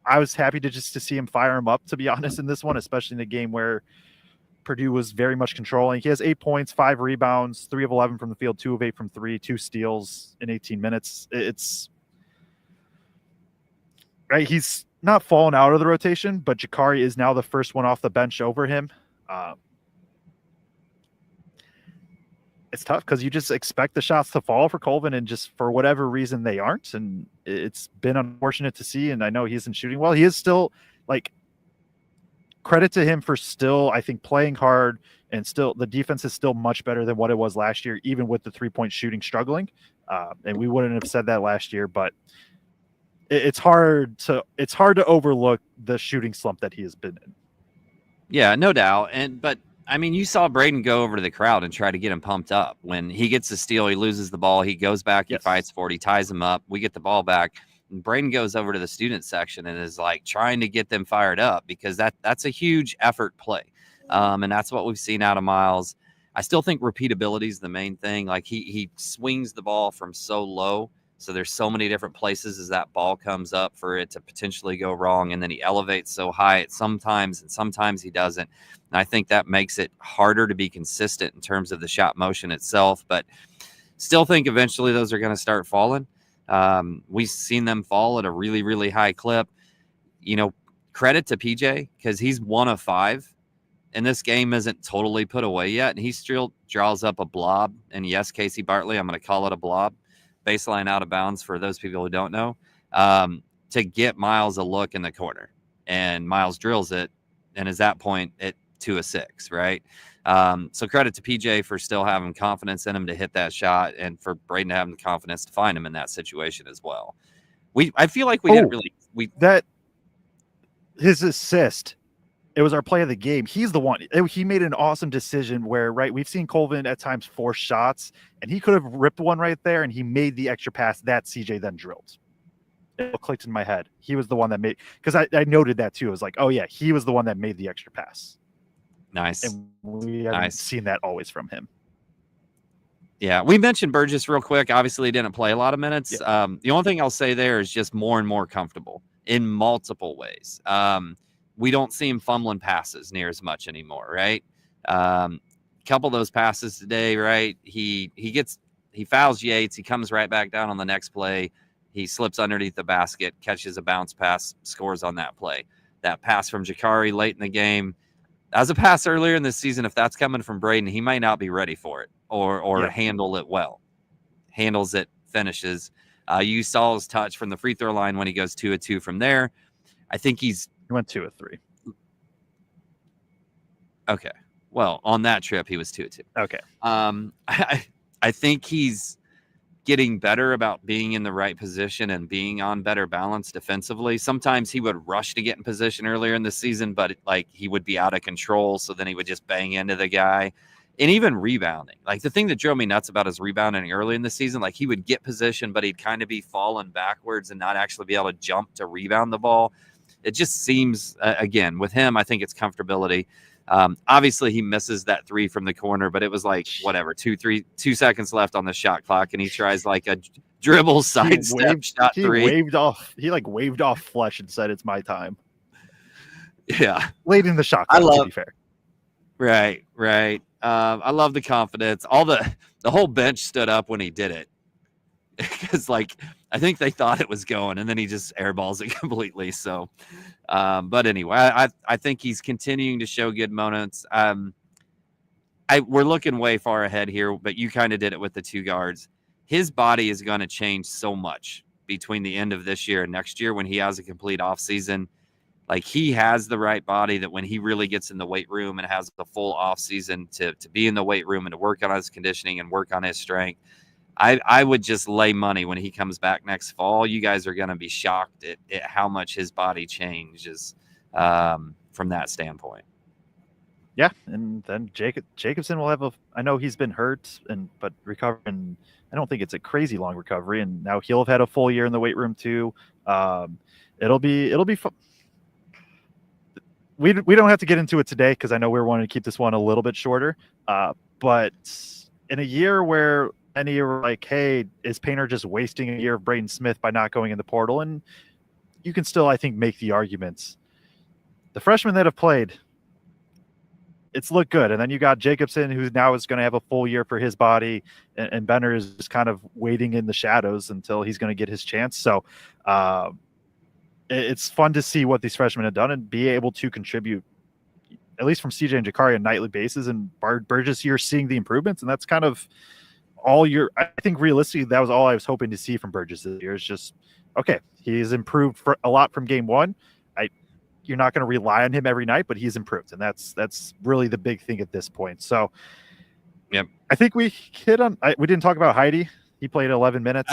Speaker 1: I was happy to see him fire him up, to be honest, in this one, especially in a game where Purdue was very much controlling. He has 8 points, 5 rebounds, 3 of 11 from the field, 2 of 8 from 3, 2 steals in 18 minutes. It's right. He's not fallen out of the rotation, but Jakari is now the first one off the bench over him. It's tough because you just expect the shots to fall for Colvin, and just for whatever reason they aren't. And it's been unfortunate to see. And I know he isn't shooting well. He is still, like, credit to him for still, I think, playing hard, and still the defense is still much better than what it was last year, even with the 3-point shooting struggling. And we wouldn't have said that last year, but it's hard to overlook the shooting slump that he has been in.
Speaker 3: Yeah, no doubt. But I mean, you saw Braden go over to the crowd and try to get him pumped up. When he gets the steal, he loses the ball. He goes back, he fights for it, he ties him up. We get the ball back. And Braden goes over to the student section and is like trying to get them fired up, because that's a huge effort play. And that's what we've seen out of Miles. I still think repeatability is the main thing. Like he swings the ball from so low. So there's so many different places as that ball comes up for it to potentially go wrong. And then he elevates so high sometimes, and sometimes he doesn't. And I think that makes it harder to be consistent in terms of the shot motion itself. But still think eventually those are going to start falling. We've seen them fall at a really, really high clip. You know, credit to PJ, because he's 1 of 5. And this game isn't totally put away yet. And he still draws up a blob. And yes, Casey Bartley, I'm going to call it a blob. Baseline out of bounds for those people who don't know, to get Miles a look in the corner. And Miles drills it and is that point at 2 of 6, right? So credit to PJ for still having confidence in him to hit that shot, and for Braden to have the confidence to find him in that situation as well. I feel like we didn't really
Speaker 1: that his assist. It was our play of the game. He's the one. He made an awesome decision where, right, we've seen Colvin at times force shots, and he could have ripped one right there, and he made the extra pass that CJ then drilled. It clicked in my head. He was the one that made, because I noted that too. I was like, oh yeah, he was the one that made the extra pass.
Speaker 3: Nice.
Speaker 1: And we haven't seen that always from him.
Speaker 3: Yeah, we mentioned Burgess real quick. Obviously, he didn't play a lot of minutes.
Speaker 1: Yeah.
Speaker 3: The only thing I'll say there is just more and more comfortable in multiple ways. We don't see him fumbling passes near as much anymore, right? Couple of those passes today, right? He fouls Yates. He comes right back down on the next play. He slips underneath the basket, catches a bounce pass, scores on that play. That pass from Jakari late in the game, as a pass earlier in the season, if that's coming from Braden, he might not be ready for it or handle it well. Handles it, finishes. You saw his touch from the free throw line when he goes 2 of 2 from there. I think he
Speaker 1: went 2 of 3.
Speaker 3: Okay. Well, on that trip, he was 2 of 2.
Speaker 1: Okay.
Speaker 3: I think he's getting better about being in the right position and being on better balance defensively. Sometimes he would rush to get in position earlier in the season, but like he would be out of control. So then he would just bang into the guy. And even rebounding. Like the thing that drove me nuts about his rebounding early in the season, like he would get position, but he'd kind of be falling backwards and not actually be able to jump to rebound the ball. It just seems, again, with him, I think it's comfortability. Obviously, he misses that 3 from the corner, but it was like, whatever, 2 seconds left on the shot clock, and he tries like a dribble sidestep shot 3.
Speaker 1: He waved off Flesh and said, "It's my time."
Speaker 3: Yeah.
Speaker 1: Late in the shot clock, to be fair.
Speaker 3: Right. I love the confidence. The whole bench stood up when he did it because, like, I think they thought it was going, and then he just airballs it completely. So, but anyway, I think he's continuing to show good moments. We're looking way far ahead here, but you kind of did it with the two guards. His body is going to change so much between the end of this year and next year when he has a complete off season. Like, he has the right body that when he really gets in the weight room and has the full off season to be in the weight room and to work on his conditioning and work on his strength, I would just lay money when he comes back next fall. You guys are going to be shocked at how much his body changes from that standpoint.
Speaker 1: Yeah, and then Jacobson will have I know he's been hurt but recovering. I don't think it's a crazy long recovery, and now he'll have had a full year in the weight room too. It'll be fun. We don't have to get into it today because I know we're wanting to keep this one a little bit shorter. But in a year where many are like, hey, is Painter just wasting a year of Braden Smith by not going in the portal? And you can still, I think, make the arguments. The freshmen that have played, it's looked good. And then you got Jacobson, who now is going to have a full year for his body, and Benner is just kind of waiting in the shadows until he's going to get his chance. So it's fun to see what these freshmen have done and be able to contribute, at least from CJ and Jakari, on a nightly basis. And Burgess, you're seeing the improvements, and that's kind of all I think realistically, that was all I was hoping to see from Burgess this year. Is just, okay, he's improved a lot from game one. You're not going to rely on him every night, but he's improved, and that's really the big thing at this point. So,
Speaker 3: yep,
Speaker 1: I think we hit on. We didn't talk about Heidi. He played 11 minutes.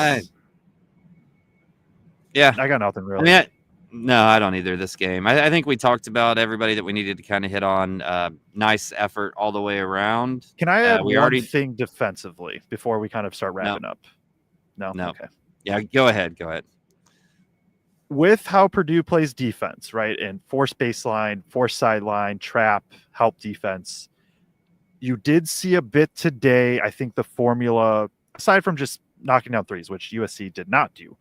Speaker 3: Yeah,
Speaker 1: I got nothing really.
Speaker 3: I mean, no, I don't either this game. I think we talked about everybody that we needed to kind of hit on. Nice effort all the way around.
Speaker 1: Can I add one thing defensively before we kind of start wrapping up? No. Okay.
Speaker 3: Yeah, go ahead.
Speaker 1: With how Purdue plays defense, right, and force baseline, force sideline, trap, help defense, you did see a bit today. I think the formula, aside from just knocking down threes, which USC did not do,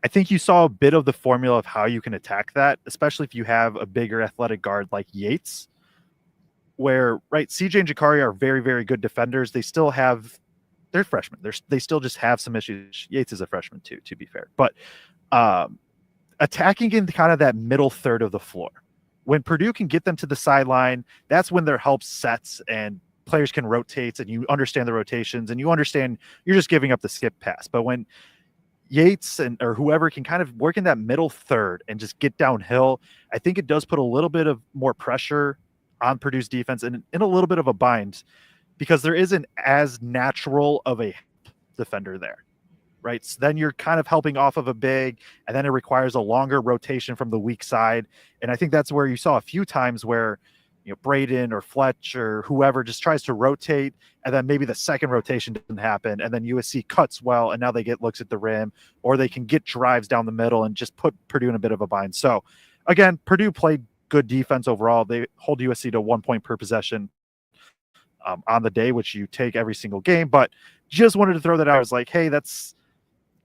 Speaker 1: I think you saw a bit of the formula of how you can attack that, especially if you have a bigger athletic guard like Yates, where, right, CJ and Jakari are very, very good defenders. They still have, they're freshmen. They still just have some issues. Yates is a freshman too, to be fair. But attacking in kind of that middle third of the floor, when Purdue can get them to the sideline, that's when their help sets and players can rotate, and you understand the rotations, and you understand you're just giving up the skip pass. But when Yates or whoever can kind of work in that middle third and just get downhill, I think it does put a little bit of more pressure on Purdue's defense and in a little bit of a bind, because there isn't as natural of a defender there, right? So then you're kind of helping off of a big, and then it requires a longer rotation from the weak side. And I think that's where you saw a few times where, Braden or Fletch or whoever just tries to rotate, and then maybe the second rotation doesn't happen, and then USC cuts well, and now they get looks at the rim, or they can get drives down the middle and just put Purdue in a bit of a bind. So again, Purdue played good defense overall. They hold USC to 1 point per possession on the day, which you take every single game. But just wanted to throw that out. I was like, hey,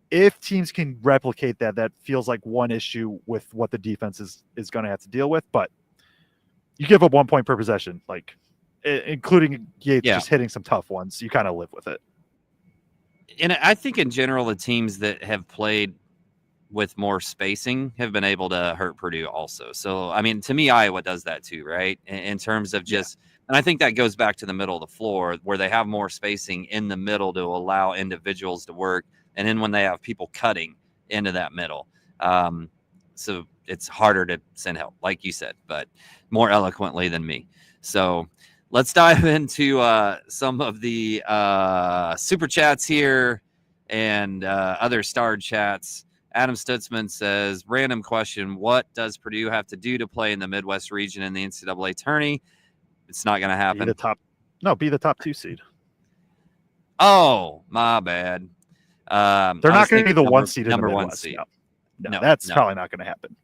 Speaker 1: if teams can replicate that feels like one issue with what the defense is going to have to deal with. But you give up 1 point per possession, like including Yates just hitting some tough ones, you kind of live with it.
Speaker 3: And I think in general, the teams that have played with more spacing have been able to hurt Purdue also. So, I mean, to me, Iowa does that too, right? In terms of just, and I think that goes back to the middle of the floor where they have more spacing in the middle to allow individuals to work. And then when they have people cutting into that middle. So it's harder to send help, like you said, but more eloquently than me. So let's dive into some of the super chats here and other starred chats. Adam Stutzman says, random question, what does Purdue have to do to play in the Midwest region in the NCAA tourney? It's not going to happen.
Speaker 1: Be the top 2 seed.
Speaker 3: Oh, my bad.
Speaker 1: They're not going to be the 1 seed in the Midwest.
Speaker 3: 1 seed.
Speaker 1: No, that's probably not going to happen.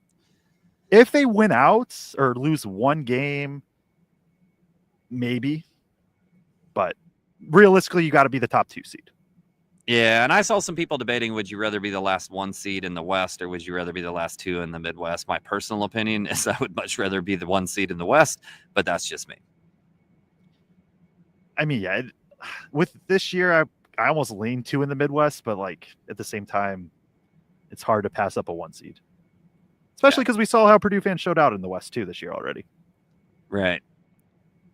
Speaker 1: If they win out or lose one game, maybe. But realistically, you got to be the top 2 seed.
Speaker 3: Yeah, and I saw some people debating, would you rather be the last 1 seed in the West or would you rather be the last 2 in the Midwest? My personal opinion is I would much rather be the 1 seed in the West, but that's just me.
Speaker 1: I mean, yeah, with this year, I almost lean 2 in the Midwest, but like at the same time, it's hard to pass up a 1 seed, especially because we saw how Purdue fans showed out in the West too this year already.
Speaker 3: Right.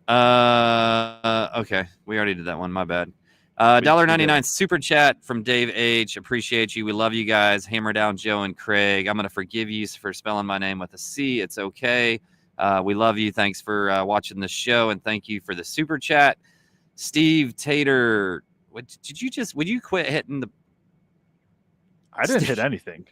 Speaker 3: Okay. We already did that one. My bad. $1.99 super chat from Dave H. Appreciate you. We love you guys. Hammer down Joe and Kraig. I'm going to forgive you for spelling my name with a C. It's okay. We love you. Thanks for watching the show, and thank you for the super chat. Steve Tater, would you quit hitting the...
Speaker 1: I didn't hit anything.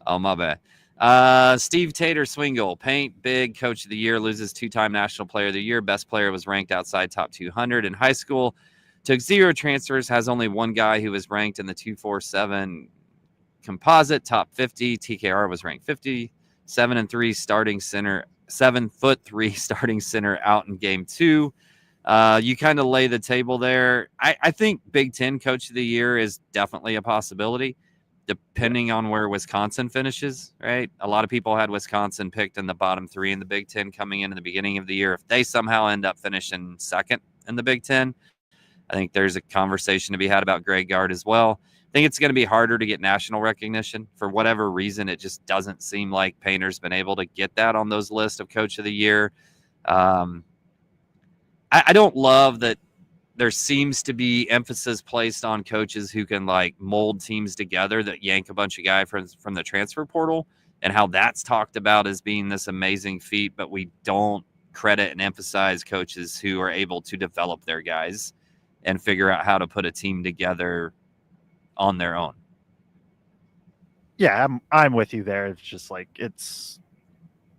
Speaker 3: Oh, my bad. Steve Tater Swingle, paint big, coach of the year, loses 2-time national player of the year. Best player was ranked outside top 200 in high school. Took 0 transfers, has only one guy who was ranked in the 247 composite, top 50. TKR was ranked 50. 7'3" starting center, 7'3" starting center out in game 2. You kind of lay the table there. I think Big Ten coach of the year is definitely a possibility, depending on where Wisconsin finishes, right? A lot of people had Wisconsin picked in the bottom 3 in the Big Ten coming in the beginning of the year. If they somehow end up finishing second in the Big Ten, I think there's a conversation to be had about Greg Gard as well. I think it's going to be harder to get national recognition. For whatever reason, it just doesn't seem like Painter's been able to get that on those lists of coach of the year. I don't love that there seems to be emphasis placed on coaches who can like mold teams together that yank a bunch of guys from the transfer portal, and how that's talked about as being this amazing feat, but we don't credit and emphasize coaches who are able to develop their guys and figure out how to put a team together on their own.
Speaker 1: Yeah, I'm with you there. It's just like it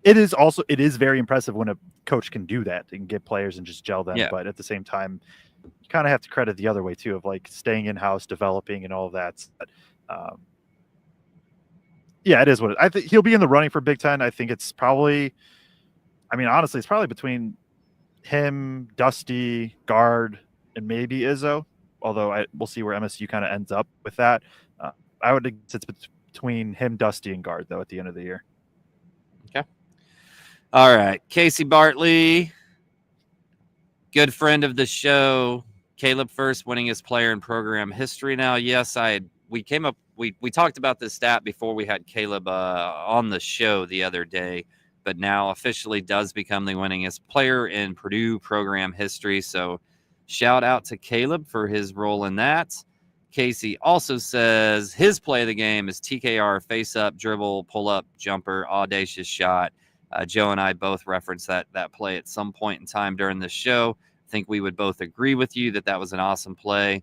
Speaker 1: is very impressive when a coach can do that and get players and just gel them.
Speaker 3: Yeah.
Speaker 1: But at the same time, you kind of have to credit the other way too, of like staying in house, developing, and all of that. Yeah, it is what I think. He'll be in the running for Big Ten. I think it's probably, I mean, honestly, it's probably between him, Dusty, Gard, and maybe Izzo. Although we'll see where MSU kind of ends up with that. I would think it's between him, Dusty, and Gard though at the end of the year.
Speaker 3: Okay. All right, Casey Bartley, good friend of the show. Caleb Furst, winningest player in program history now. Yes, we talked about this stat before we had Caleb on the show the other day, but now officially does become the winningest player in Purdue program history. So shout out to Caleb for his role in that. Casey also says his play of the game is TKR, face up, dribble, pull up, jumper, audacious shot. Joe and I both referenced that play at some point in time during the show. I think we would both agree with you that was an awesome play.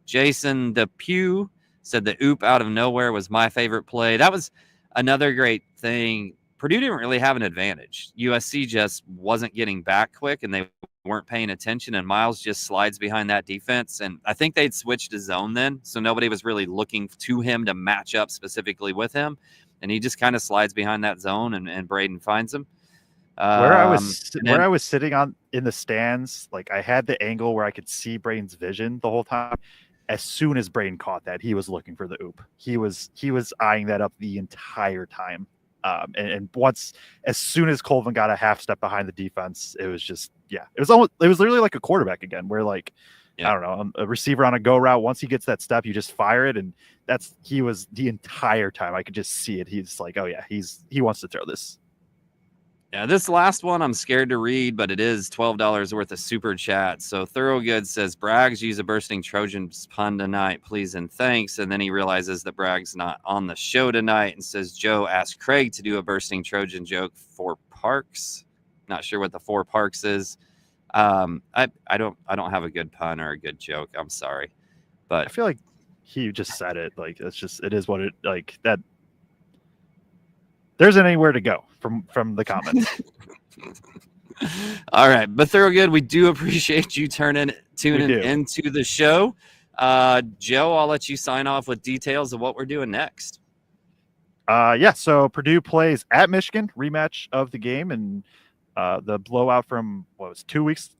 Speaker 3: Jason Depew said the oop out of nowhere was my favorite play. That was another great thing. Purdue didn't really have an advantage. USC just wasn't getting back quick, and they weren't paying attention, and Miles just slides behind that defense. And I think they'd switched to zone then, so nobody was really looking to him to match up specifically with him. And he just kind of slides behind that zone, and Braden finds him.
Speaker 1: Where I was sitting in the stands, like I had the angle where I could see Braden's vision the whole time. As soon as Braden caught that, he was looking for the oop. He was eyeing that up the entire time. And once, as soon as Colvin got a half step behind the defense, it was just, yeah, it was literally like a quarterback again, where like, I don't know, a receiver on a go route, once he gets that step, you just fire it. And he was the entire time. I could just see it. He's like, oh yeah, he wants to throw this.
Speaker 3: Yeah, this last one I'm scared to read, but it is $12 worth of super chat. So Thoroughgood says, Braggs use a bursting Trojans pun tonight, please and thanks. And then he realizes that Bragg's not on the show tonight and says, Joe asked Kraig to do a bursting Trojan joke for Parks. Not sure what the 4 Parks is. I don't have a good pun or a good joke. I'm sorry, but
Speaker 1: I feel like he just said it. Like it is what it like that. There isn't anywhere to go from the comments.
Speaker 3: All right, but Thoroughgood, we do appreciate you tuning into the show. Joe, I'll let you sign off with details of what we're doing next.
Speaker 1: Yeah, so Purdue plays at Michigan, rematch of the game, and the blowout from 2 weeks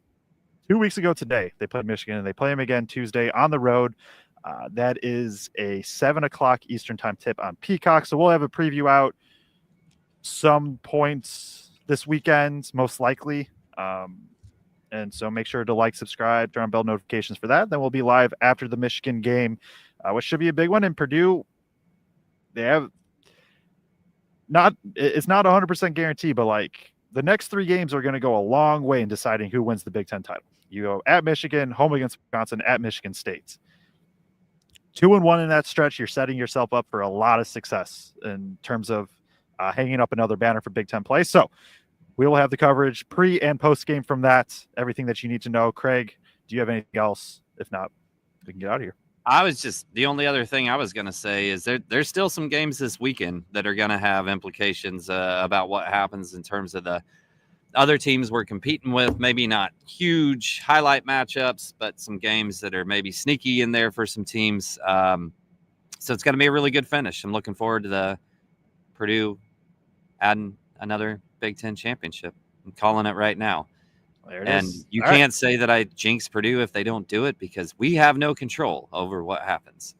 Speaker 1: ago today. They played Michigan, and they play them again Tuesday on the road. That is a 7 o'clock Eastern time tip on Peacock. So we'll have a preview out some points this weekend, most likely. And so make sure to like, subscribe, turn on bell notifications for that. Then we'll be live after the Michigan game, which should be a big one. In Purdue, they have it's not 100% guarantee, but like the next 3 games are going to go a long way in deciding who wins the Big Ten title. You go at Michigan, home against Wisconsin, at Michigan State. 2-1 in that stretch, you're setting yourself up for a lot of success in terms of hanging up another banner for Big Ten play. So we will have the coverage pre and post game from that. Everything that you need to know. Kraig, do you have anything else? If not, we can get out of here.
Speaker 3: The only other thing I was going to say is there's still some games this weekend that are going to have implications about what happens in terms of the other teams we're competing with. Maybe not huge highlight matchups, but some games that are maybe sneaky in there for some teams. So it's going to be a really good finish. I'm looking forward to the Purdue adding another Big Ten championship. I'm calling it right now.
Speaker 1: There it
Speaker 3: and
Speaker 1: is.
Speaker 3: You
Speaker 1: All
Speaker 3: can't say that I jinx Purdue if they don't do it, because we have no control over what happens.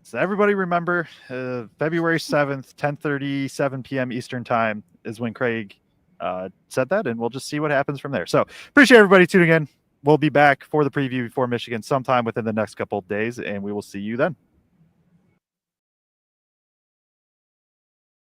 Speaker 1: So everybody remember, February 7th, 10:30, 7 p.m. Eastern time is when Kraig said that, and we'll just see what happens from there. So appreciate everybody tuning in. We'll be back for the preview before Michigan sometime within the next couple of days, and we will see you then.